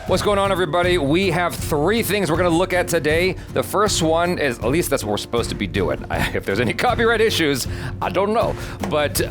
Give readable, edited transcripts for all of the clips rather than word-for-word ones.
What's going on, everybody? We have 3 things we're going to look at today. The first one is, at least that's what we're supposed to be doing. If there's any copyright issues, I don't know. But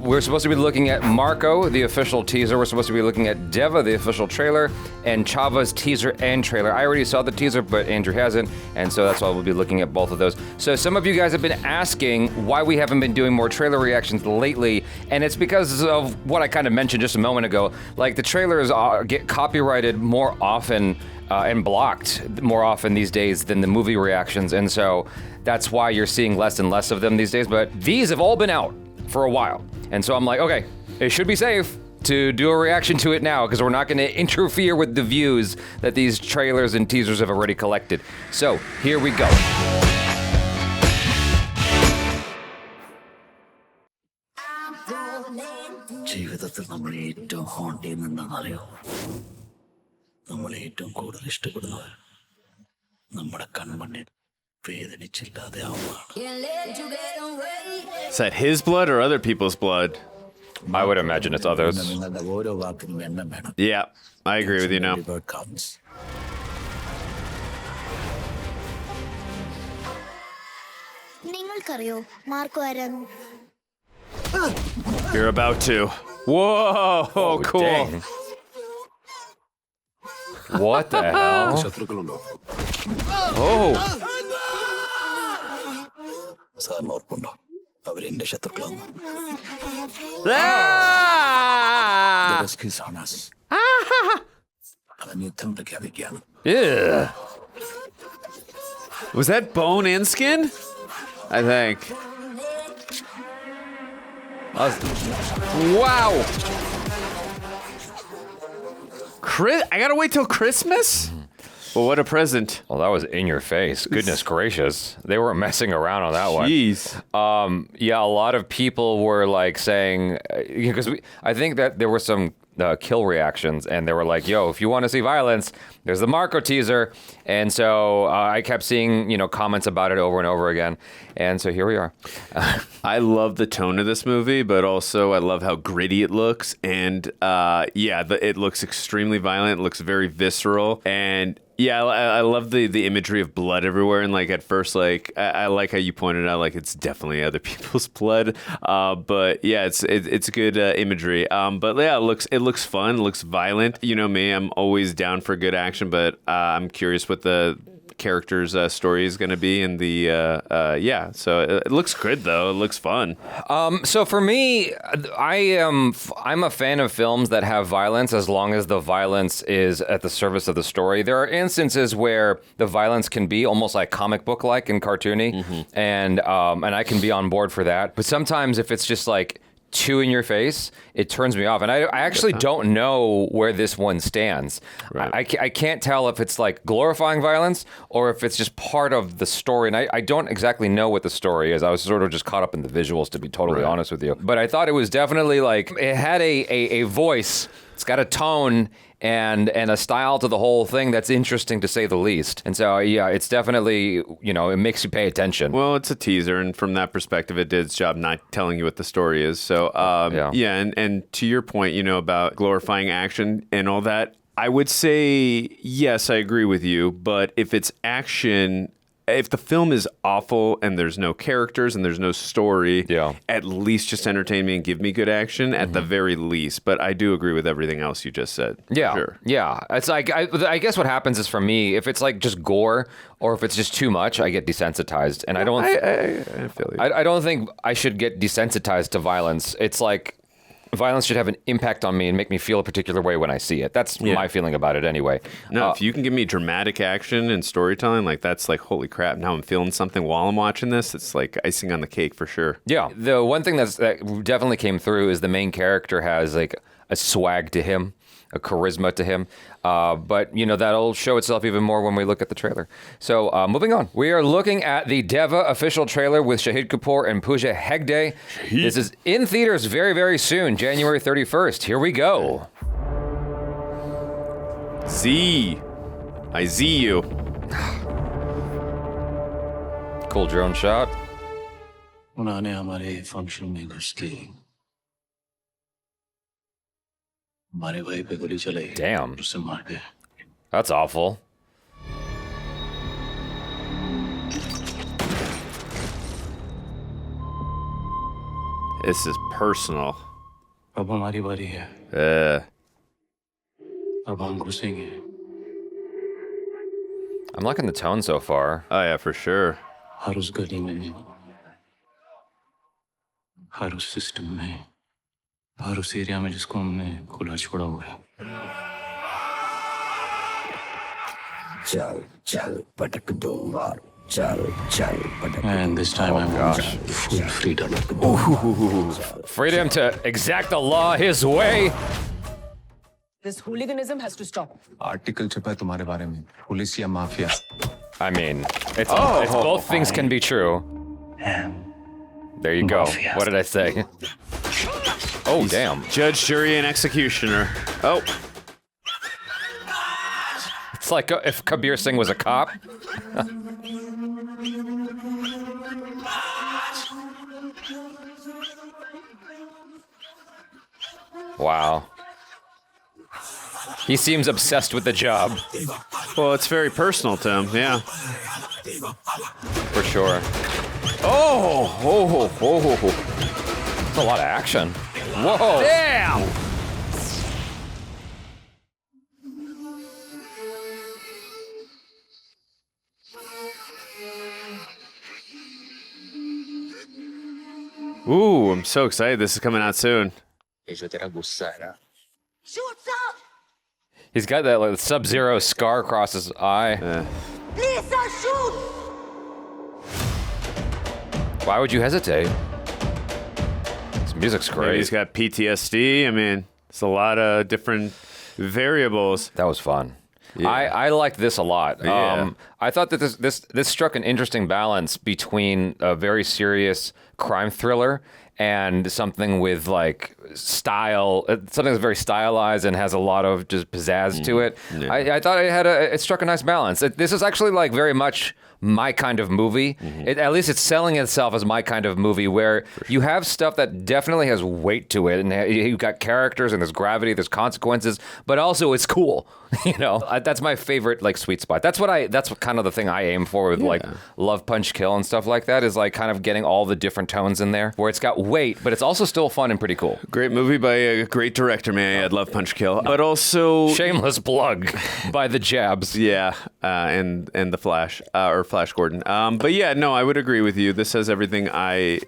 we're supposed to be looking at Marco, the official teaser. We're supposed to be looking at DEVA, the official trailer, and Chhaava's teaser and trailer. I already saw the teaser, but Andrew hasn't, and so that's why we'll be looking at both of those. So some of you guys have been asking why we haven't been doing more trailer reactions lately, and it's because of what I kind of mentioned just a moment ago. Like, the trailers get copyrighted more often and blocked more often these days than the movie reactions, and so that's why you're seeing less and less of them these days. But these have all been out for a while, and so I'm like, okay, it should be safe to do a reaction to it now, because we're not going to interfere with the views that these trailers and teasers have already collected. So here we go. ജീവിതത്തിൽ നമ്മൾ ഏറ്റവും haunt ചെയ്യുന്നറിയോ, നമ്മൾ ഏറ്റവും കൂടുതൽ ഇഷ്ടപ്പെടുന്നത് നമ്മുടെ കൺമണ്ണിൽ വേദനിച്ചില്ലാതെ ആവുകയാണ്. Is that his blood or other people's blood? I would imagine it's others. നിങ്ങളുടെ ഓരോ വാക്കിനും എണ്ണം വേണം. Yeah, I agree with you now. Every word counts. നിങ്ങൾക്കറിയോ മാർക്കോ ആരാണ്? You're about to. Whoa, cool. Dang. What the hell? ശത്രുക്കളുണ്ടോ? Oh, സാറിന് ഓർപ്പുണ്ടോ? അവരെന്റെ ശത്രുക്കളാണ്. ah! The risk is on us. അവൻ യുദ്ധം പ്രഖ്യാപിക്കുകയാണ്. Yeah. Was that bone and skin? I think. Wow. I gotta wait till Christmas? Well, what a present. Well, that was in your face. Goodness gracious. They weren't messing around on that one. Jeez. Yeah, a lot of people were like saying, because I think that there were some kill reactions, and they were like, yo, if you want to see violence, there's the Marco teaser. And so I kept seeing, comments about it over and over again. And so here we are. I love the tone of this movie, but also I love how gritty it looks. And it looks extremely violent. It looks very visceral. And yeah, I love the imagery of blood everywhere. And like at first, like I like how you pointed out, like it's definitely other people's blood. But yeah, it's good imagery. But yeah, it looks fun. It looks violent. You know me, I'm always down for good action. But I'm curious what the character's story is going to be, and so it looks good though. It looks fun. So for me, I'm a fan of films that have violence as long as the violence is at the service of the story. There are instances where the violence can be almost like comic book like and cartoony, and I can be on board for that. But sometimes if it's just like too in your face, it turns me off. And I actually don't know where this one stands. Right. I can't tell if it's like glorifying violence or if it's just part of the story. And I don't exactly know what the story is. I was sort of just caught up in the visuals, to be totally honest with you. But I thought it was definitely like, it had a voice. It's got a tone and a style to the whole thing that's interesting, to say the least. And so, yeah, it's definitely, it makes you pay attention. Well, it's a teaser, and from that perspective, it did its job not telling you what the story is. So, and to your point, about glorifying action and all that, I would say, yes, I agree with you, but if it's action, if the film is awful and there's no characters and there's no story, at least just entertain me and give me good action at the very least. But I do agree with everything else you just said. Yeah, sure. Yeah. It's like, I guess what happens is, for me, if it's like just gore or if it's just too much, I get desensitized. And I feel you. I don't think I should get desensitized to violence. It's like, violence should have an impact on me and make me feel a particular way when I see it. That's my feeling about it anyway. No, if you can give me dramatic action and storytelling, like that's like, holy crap, now I'm feeling something while I'm watching this. It's like icing on the cake for sure. Yeah. The one thing that definitely came through is the main character has like a swag to him, a charisma to him. But, that'll show itself even more when we look at the trailer. So moving on. We are looking at the DEVA official trailer with Shahid Kapoor and Pooja Hegde. This is in theaters very, very soon, January 31st. Here we go. I see you. Cool drone shot. उन्होंने हमारे function में घुस के हमारे भाई पे गोली चलाई। Damn. उससे मार के That's awful. This is personal. अब हमारी बारी है. अब हम घुसेंगे. I'm liking the tone so far. Oh yeah, for sure. हर उस गली में, हर उस सिस्टम में, हर उस एरिया में जिसको हमने खुला छोड़ा हुआ है. चल चल पटक दो मार. चल चल पटक. And this time I want full freedom. Freedom to exact the law his way. This hooliganism has to stop. Article छपा है तुम्हारे बारे में, पुलिस या mafia. I mean, it's both things can be true. There you go. What did I say? Oh, damn. Judge, jury, and executioner. Oh. It's like if Kabir Singh was a cop. Wow. He seems obsessed with the job. Well, it's very personal to him, yeah. For sure. Oh! That's a lot of action. Whoa! Damn! Ooh, I'm so excited. This is coming out soon. He's got that like, Sub-Zero scar across his eye. Please, shoot! Why would you hesitate? This music's Maybe great. he's got PTSD. I mean, it's a lot of different variables. That was fun. Yeah. I liked this a lot. Yeah. I thought that this struck an interesting balance between a very serious crime thriller and something with like style, something that's very stylized and has a lot of just pizzazz to it. Yeah. I thought it struck a nice balance. This is actually like very much my kind of movie. At least it's selling itself as my kind of movie, where you have stuff that definitely has weight to it, and you've got characters, and there's gravity, there's consequences, but also it's cool. You know, that's my favorite like sweet spot. That's kind of the thing I aim for with like Love, Punch, Kill and stuff like that, is like kind of getting all the different tones in there, where it's got weight, but it's also still fun and pretty cool. Great movie by a great director, may I add. Love, Punch, Kill. But also... Shameless plug by the Jabs. Yeah, and the Flash, or Flash Gordon. But yeah, no, I would agree with you. This has everything I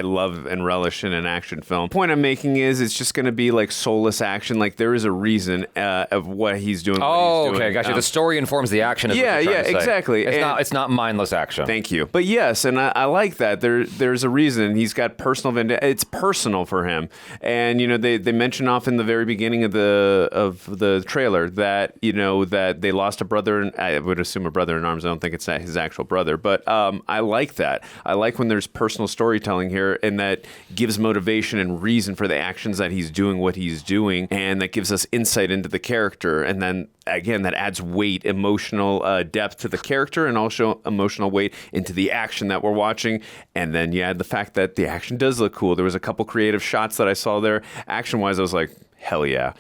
love and relish in an action film. Point I'm making is it's just going to be like soulless action. Like there is a reason of what he's doing. Oh, okay, gotcha. The story informs the action. Is what you're trying to say. Exactly. It's not mindless action. Thank you. But yes, and I like that. There's a reason. He's got personal vendetta. It's personal for him. And you know, they mention off in the very beginning of the trailer that, you know, that they lost a brother, and I would assume a brother in arms. I don't think it's his actual brother, but I like that. I like when there's personal storytelling here, and that gives motivation and reason for the actions that he's doing what he's doing, and that gives us insight into the character. And then again, that adds weight, emotional depth to the character, and also emotional weight into the action that we're watching. And then you add the fact that the action does look cool. There was a couple creative shots that I saw there. Action-wise, I was like, hell yeah.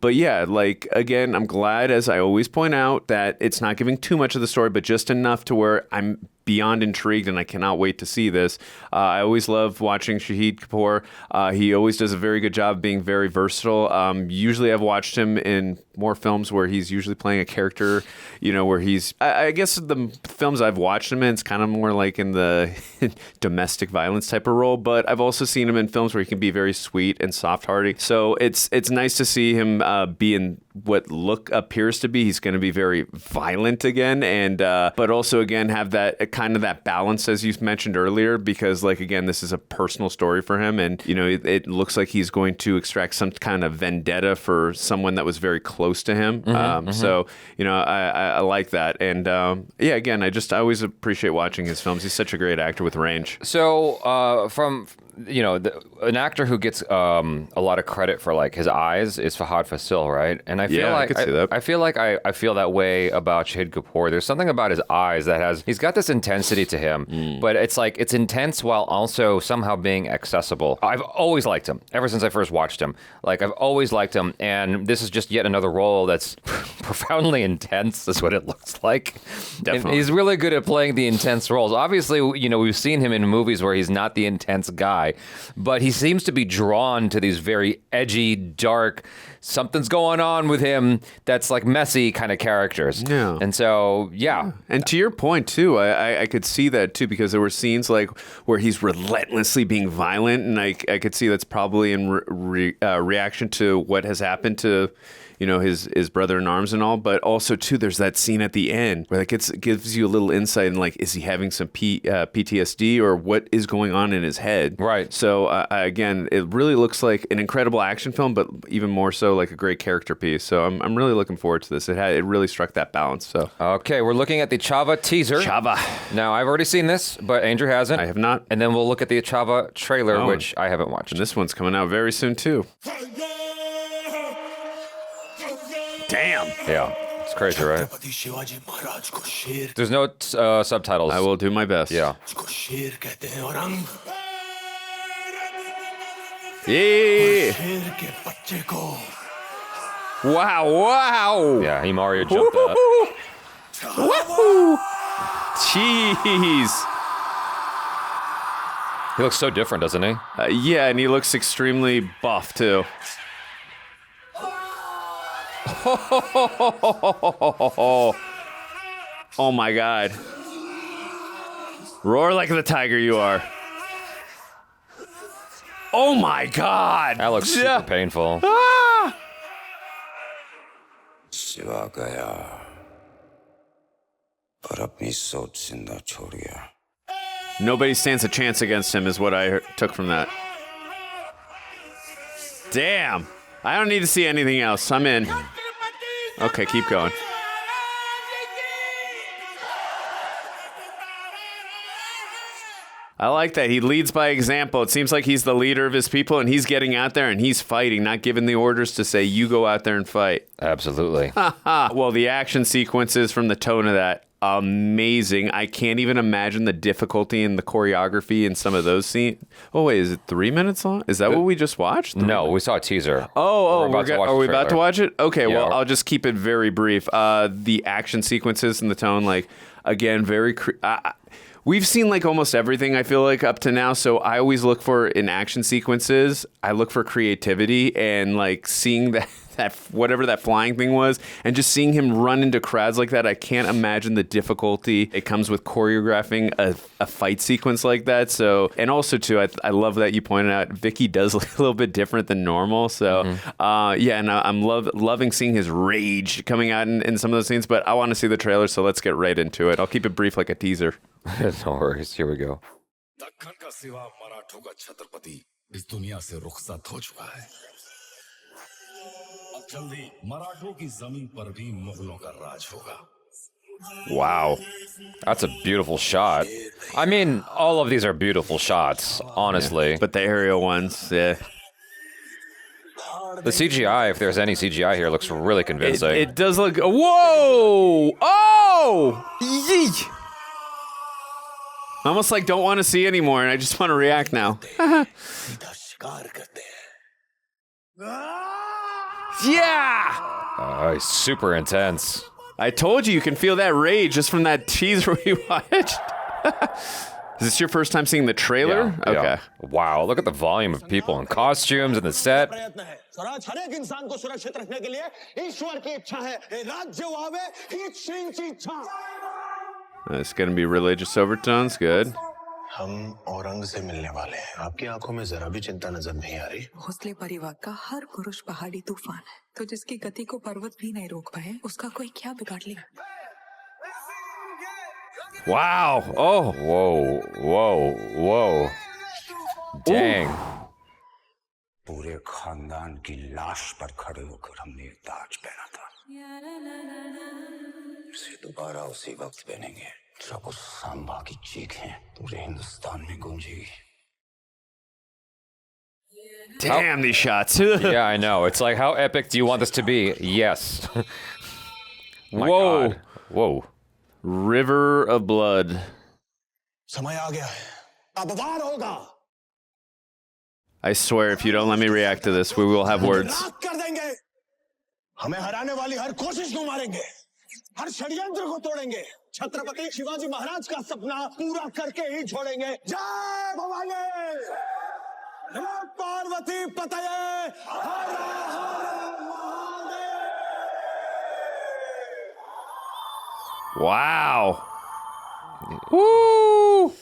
But yeah, like, again, I'm glad, as I always point out, that it's not giving too much of the story, but just enough to where I'm beyond intrigued and I cannot wait to see this. I always love watching Shahid Kapoor. He always does a very good job being very versatile. Usually I've watched him in more films where he's usually playing a character, you know, where he's, I guess the films I've watched him in, it's kind of more like in the domestic violence type of role, but I've also seen him in films where he can be very sweet and soft-hearted. So it's nice to see him be in what appears to be, he's going to be very violent again, and but also again have that kind of that balance as you mentioned earlier, because like again, this is a personal story for him, and you know it looks like he's going to extract some kind of vendetta for someone that was very close to him. So you know I like that, and yeah, again, I always appreciate watching his films. He's such a great actor with range. So from an actor who gets a lot of credit for like his eyes is Fahad Fasil, right? And I feel like I could see that. I feel like I feel that way about Shahid Kapoor. There's something about his eyes that he's got this intensity to him, but it's like it's intense while also somehow being accessible. I've always liked him ever since I first watched him. Like I've always liked him, and this is just yet another role that's profoundly intense. Is what it looks like. Definitely. And he's really good at playing the intense roles. Obviously, we've seen him in movies where he's not the intense guy, but he seems to be drawn to these very edgy, dark, something's going on with him that's like messy kind of characters. Yeah. And so, yeah. And to your point too, I could see that too, because there were scenes like where he's relentlessly being violent, and I could see that's probably in reaction to what has happened to his brother in arms and all, but also too there's that scene at the end where that gives you a little insight in like, is he having some PTSD or what is going on in his head? Right. So again, it really looks like an incredible action film, but even more so like a great character piece. So I'm really looking forward to this. It really struck that balance. So Okay, we're looking at the Chhaava teaser. Chhaava. Now, I've already seen this, but Andrew hasn't. I have not. And then we'll look at the Chhaava trailer, which I haven't watched. And this one's coming out very soon too. Damn. Yeah, it's crazy, right? There's no subtitles. I will do my best. Yeah. Yeah. Wow. Yeah, he Mario jumped up. Woohoo. Jeez. He looks so different, doesn't he? Yeah, and he looks extremely buff too. Oh my God. Roar like the tiger you are. Oh my God. That looks super painful. Ah! सिवा गया और अपनी सोच जिंदा छोड़ गया. Nobody stands a chance against him is what I took from that. Damn. I don't need to see anything else. I'm in. Okay, keep going. I like that. He leads by example. It seems like he's the leader of his people, and he's getting out there and he's fighting, not giving the orders to say, you go out there and fight. Absolutely. Well, the action sequences from the tone of that, amazing. I can't even imagine the difficulty in the choreography in some of those scenes. Oh, wait, is it 3 minutes long? Is that what we just watched? No, we saw a teaser. Are we about to watch it? Okay, Yeah. well, I'll just keep it very brief. The action sequences and the tone, like, again, very... We've seen like almost everything, I feel like, up to now. So I always look for, in action sequences, I look for creativity, and like seeing that whatever that flying thing was, and just seeing him run into crowds like that, I can't imagine the difficulty it comes with choreographing a fight sequence like that. So, and also too, I love that you pointed out Vicky does look a little bit different than normal. So, yeah, and I'm loving seeing his rage coming out in some of those scenes. But I want to see the trailer, so let's get right into it. I'll keep it brief like a teaser. No worries. Here we go. Deccan का सिवा मराठों का छत्रपति इस दुनिया से रुखसत हो चुका है. अब जल्दी मराठों की जमीन पर भी मुगलों का राज होगा. Wow. That's a beautiful shot. I mean, all of these are beautiful shots, honestly. Yeah, but the aerial ones, yeah. The CGI, if there's any CGI here, looks really convincing. It does look... Whoa! Oh! Yeet! I almost like don't want to see anymore, and I just want to react now. Yeah! It's super intense. I told you can feel that rage just from that teaser we watched. Is this your first time seeing the trailer? Yeah, Okay. yeah. Wow, look at the volume of people in costumes in the set. Swaraj हर एक इंसान को सुरक्षित रखने के लिए ईश्वर की इच्छा है. राज्य आवे ही ईश्वरीची इच्छा. It's going to be religious overtones. Good. हम औरंग से मिलने वाले हैं. आपकी आंखों में जरा भी चिंता नजर नहीं आ रही. भोसले परिवार का हर पुरुष पहाड़ी तूफान है, तो जिसकी गति को पर्वत भी नहीं रोक पाए, उसका कोई क्या बिगाड़ ले. Wow. Oh. Whoa. Dang. पूरे खानदान की लाश पर खड़े होकर हमने एक ताज पहना था. इसे दोबारा उसी वक्त पहनेंगे जब उस सांबा की चीखें पूरे हिंदुस्तान में गूंजेगी. Damn, these shots. Yeah, I know. It's like, how epic do you want this to be? Yes. My Whoa. God. Whoa. River of blood. समय आ गया है अब वार होगा I swear, if you don't let me react to this, we will have words. राख कर देंगे हमें हराने वाली हर कोशिश को मारेंगे हर षड्यंत्र को तोड़ेंगे छत्रपति शिवाजी महाराज का सपना पूरा करके ही छोड़ेंगे जय भवानी नमः पार्वती पतये हर हर Mahadev Wow. Woo!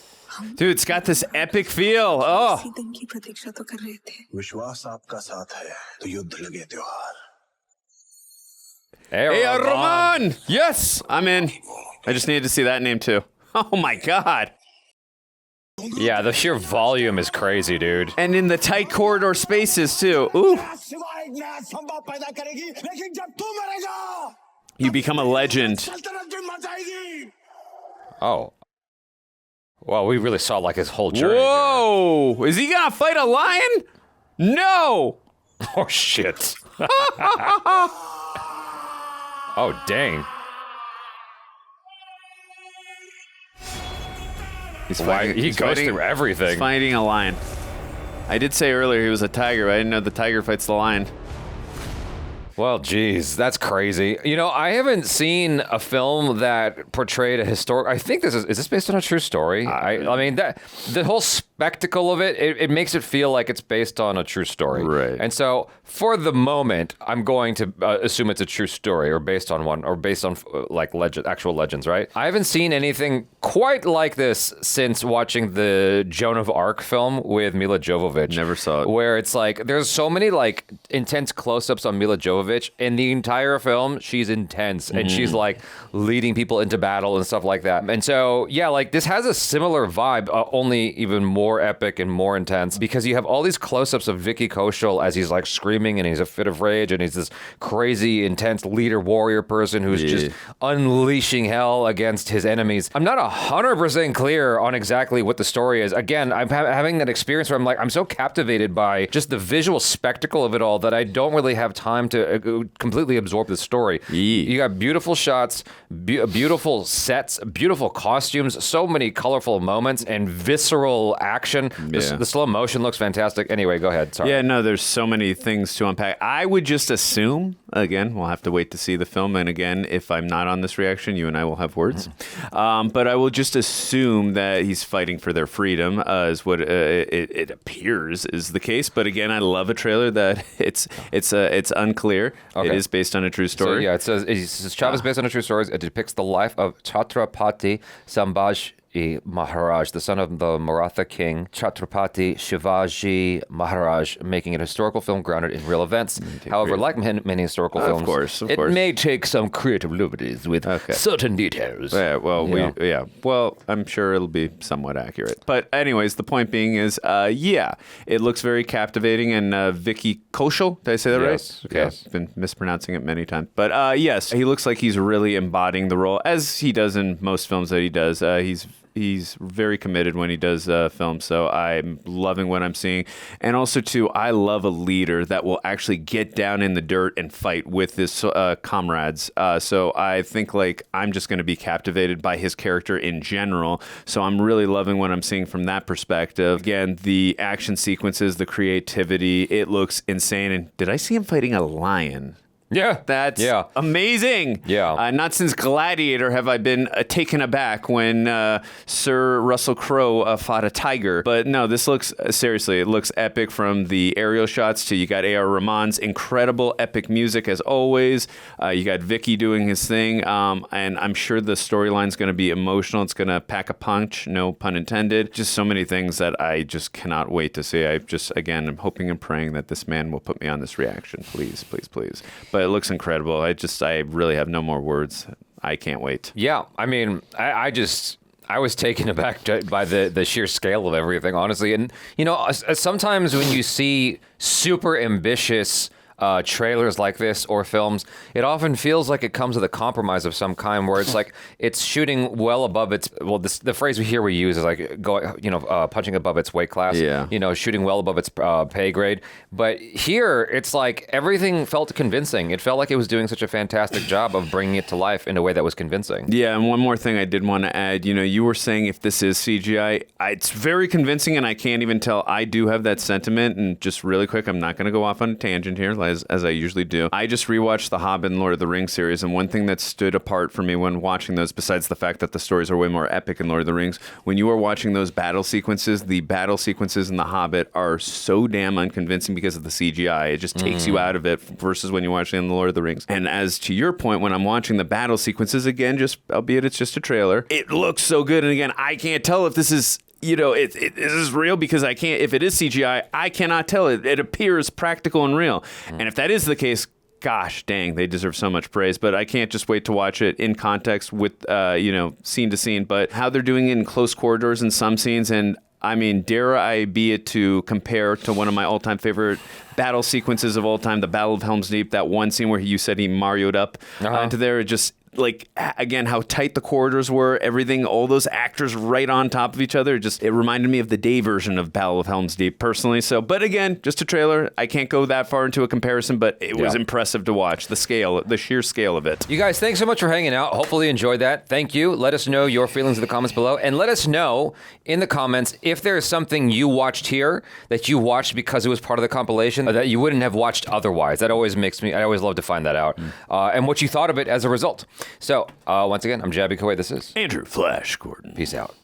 Dude, it's got this epic feel. Oh. इसी दिन की प्रतीक्षा तो कर रहे थे विश्वास आपका साथ है तो युद्ध लगे त्योहार Hey, Roman! Yes, I'm in. I just needed to see that name too. Oh my God. Yeah, the sheer volume is crazy, dude. And in the tight corridor spaces too. Ooh. Shiva एक नया संभव पैदा करेगी लेकिन जब तू मरेगा You become a legend. सल्तनत भी मर जाएगी Oh. Well, we really saw like his whole journey. Whoa! Is he gonna fight a lion? No! There. Oh, shit. Oh, dang. He's Why, he goes through everything. He's fighting a lion. I did say earlier he was a tiger, but I didn't know the tiger fights the lion. Well, geez, that's crazy. You know, I haven't seen a film that portrayed a historic. I think is this based on a true story? I mean, that the whole spectacle of it makes it feel like it's based on a true story. Right. And so, for the moment, I'm going to assume it's a true story or based on one or based on like actual legends, right? I haven't seen anything quite like this since watching the Joan of Arc film with Mila Jovovich. Never saw it. Where it's like there's so many like intense close-ups on Mila Jovovich. In the entire film, she's intense and she's like leading people into battle and stuff like that. And so, yeah, like this has a similar vibe, only even more epic and more intense because you have all these close-ups of Vicky Kaushal as he's like screaming and he's a fit of rage and he's this crazy, intense leader warrior person who's just unleashing hell against his enemies. I'm not 100% clear on exactly what the story is. Again, I'm having that experience where I'm like, I'm so captivated by just the visual spectacle of it all that I don't really have time to completely absorb the story. You got beautiful shots, beautiful sets, beautiful costumes, so many colorful moments and visceral action. The slow motion looks fantastic. Anyway, go ahead. Sorry. Yeah, no, there's so many things to unpack. I would just assume, again, we'll have to wait to see the film. And again, if I'm not on this reaction, you and I will have words. But I will just assume that he's fighting for their freedom, is what it appears is the case. But again, I love a trailer that it's unclear. Okay. It is based on a true story. So, yeah, it says Chhaava is based on a true story. It depicts the life of Chhatrapati Sambhaji Maharaj, the son of the Maratha king Chhatrapati Shivaji Maharaj, making an historical film grounded in real events. However, like many historical films, of course. It may take some creative liberties with certain details. Yeah, well, well, I'm sure it'll be somewhat accurate. But anyways, the point being is, it looks very captivating. And Vicky Kaushal, did I say that right? Okay, yes. I've been mispronouncing it many times. But yes, he looks like he's really embodying the role, as he does in most films that he does. He's very committed when he does films, so I'm loving what I'm seeing. And also, too, I love a leader that will actually get down in the dirt and fight with his comrades. So I think, like, I'm just going to be captivated by his character in general. So I'm really loving what I'm seeing from that perspective. Again, the action sequences, the creativity, it looks insane. And did I see him fighting a lion? Yeah. That's amazing. Yeah. Not since Gladiator have I been taken aback when Sir Russell Crowe fought a tiger. But no, this looks, seriously, it looks epic from the aerial shots to you got A.R. Rahman's incredible epic music as always. You got Vicky doing his thing. And I'm sure the storyline's going to be emotional. It's going to pack a punch, no pun intended. Just so many things that I just cannot wait to see. I'm hoping and praying that this man will put me on this reaction. Please, please, please. But it looks incredible. I really have no more words. I can't wait. Yeah, I mean, I was taken aback by the sheer scale of everything, honestly. And, you know, sometimes when you see super ambitious trailers like this or films, it often feels like it comes with a compromise of some kind, where it's like it's shooting well above its. Well, the phrase we use is like punching above its weight class. Yeah. Shooting well above its pay grade. But here, it's like everything felt convincing. It felt like it was doing such a fantastic job of bringing it to life in a way that was convincing. Yeah, and one more thing I did want to add. You were saying if this is CGI, it's very convincing, and I can't even tell. I do have that sentiment, and just really quick, I'm not going to go off on a tangent here, as I usually do. I just rewatched the Hobbit and Lord of the Rings series, and one thing that stood apart for me when watching those, besides the fact that the stories are way more epic in Lord of the Rings, when you are watching those battle sequences, the battle sequences in the Hobbit are so damn unconvincing because of the CGI. It just takes you out of it versus when you're watching in the Lord of the Rings. And as to your point, when I'm watching the battle sequences, again, albeit it's just a trailer, it looks so good. And again, I can't tell if this is this is real because I can't. If it is CGI, I cannot tell. It appears practical and real. And if that is the case, gosh dang, they deserve so much praise. But I can't just wait to watch it in context with scene to scene. But how they're doing it in close corridors in some scenes, and I mean, dare I be it to compare to one of my all-time favorite battle sequences of all time, the Battle of Helm's Deep, that one scene where you said he Mario'd up into there. It just, like, again, how tight the corridors were, everything, all those actors right on top of each other. It reminded me of the day version of Battle of Helm's Deep, personally. So, but again, just a trailer. I can't go that far into a comparison, but it was impressive to watch. The sheer scale of it. You guys, thanks so much for hanging out. Hopefully you enjoyed that. Thank you. Let us know your feelings in the comments below. And let us know in the comments if there's something you watched here that you watched because it was part of the compilation that you wouldn't have watched otherwise. That always I always love to find that out. And what you thought of it as a result. So, once again, I'm Jabby Kuwait. This is Andrew Flash Gordon. Peace out.